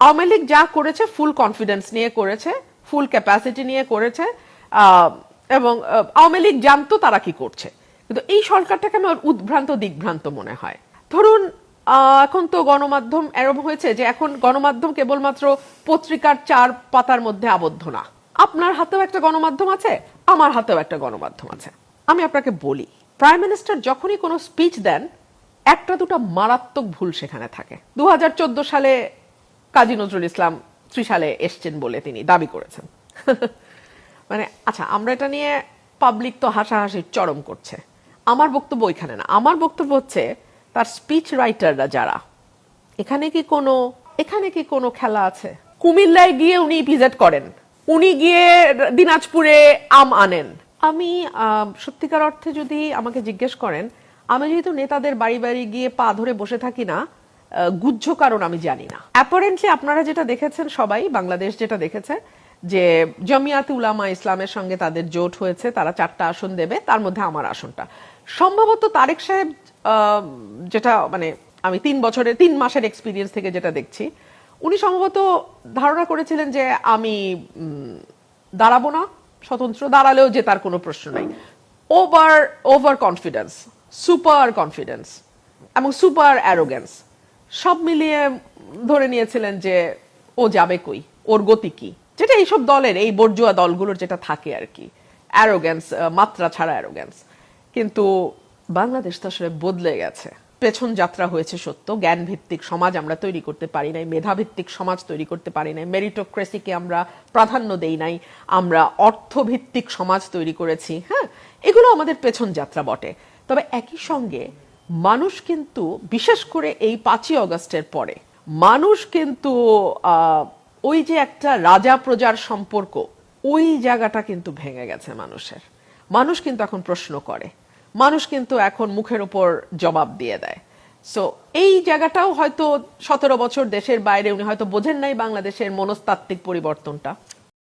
আওয়ামী লীগ যা করেছে full confidence নিয়ে করেছে, ফুল ক্যাপাসিটি নিয়ে করেছে, এবং আওয়ামী লীগ জানতো তারা কি করছে। কিন্তু এই সরকারটাকে আমার উদ্ভ্রান্ত দিগ্ভ্রান্ত মনে হয়। ধরুন এখন তো গণমাধ্যম এরকম হয়েছে যে এখন গণমাধ্যম কেবলমাত্র পত্রিকার 4 পাতার মধ্যে আবদ্ধ না। আপনার হাতেও একটা গণমাধ্যম আছে, আমার হাতেও একটা গণমাধ্যম আছে। আমি আপনাকে বলি, প্রাইম মিনিস্টার যখনই কোনো স্পিচ দেন একটা দুটো মারাত্মক ভুল সেখানে থাকে। 2014 সালে কাজী নজরুল ইসলাম ত্রিশালে এসছেন বলে তিনি দাবি করেছেন। মানে আচ্ছা, আমরা এটা নিয়ে পাবলিক তো হাসাহাসির চরম করছে। আমার বক্তব্য ওইখানে না। আমার বক্তব্য হচ্ছে তার স্পিচ রাইটাররা যারা, এখানে কি কোনো খেলা আছে? কুমিল্লায় গিয়ে উনি ইপিজেড করেন, উনি গিয়ে দিনাজপুরে আম আনেন। আমি সত্যিকার অর্থে যদি আমাকে জিজ্ঞেস করেন, আমি যেহেতু নেতাদের বাড়ি বাড়ি গিয়ে পা ধরে বসে থাকি না, গুহ্য কারণ আমি জানি না। অ্যাপারেন্টলি আপনারা যেটা দেখেছেন, সবাই বাংলাদেশ যেটা দেখেছে যে জমিয়াতে উলামা ইসলামের সঙ্গে তাদের জোট হয়েছে, তারা 4টা আসন দেবে, তার মধ্যে আমার আসনটা। সম্ভবত তারেক সাহেব, যেটা মানে আমি 3 মাসের এক্সপিরিয়েন্স থেকে যেটা দেখছি, উনি সম্ভবত ধারণা করেছিলেন যে আমি দাঁড়াবো না, স্বতন্ত্র দাঁড়ালেও যে তার কোনো প্রশ্ন নাই। ওভার কনফিডেন্স, সুপার কনফিডেন্স এবং সুপার অ্যারোগেন্স সব মিলিয়ে ধরে নিয়েছিলেন যে ও যাবে কই, ওর গতি কি, যেটা এইসব দলের, এই বর্জুয়া দলগুলোর যেটা থাকে আর কি, অ্যারোগেন্স, মাত্রা ছাড়া অ্যারোগেন্স। কিন্তু বাংলাদেশ তো আসলে বদলে গেছে। পেছন যাত্রা হয়েছে সত্য, জ্ঞান ভিত্তিক সমাজ আমরা তৈরি করতে পারি নাই, মেধা ভিত্তিক সমাজ তৈরি করতে পারি নাই, মেরিটোক্রেসিকে আমরা প্রাধান্য দেই নাই, আমরা অর্থভিত্তিক সমাজ তৈরি করেছি। হ্যাঁ, এগুলো আমাদের পেছন যাত্রা বটে। তবে একই সঙ্গে মানুষ কিন্তু, বিশেষ করে এই 5ই অগস্টের পরে, মানুষ কিন্তু ওই যে একটা রাজা প্রজার সম্পর্ক, ওই জায়গাটা কিন্তু ভেঙে গেছে মানুষের। মানুষ কিন্তু এখন প্রশ্ন করে, মানুষ কিন্তু এখন মুখের উপর জবাব দিয়ে দেয়। সো এই জায়গাটাও হয়তো 17 বছর দেশের বাইরে উনি হয়তো বোঝেন নাই বাংলাদেশের মনস্তাত্ত্বিক পরিবর্তনটা।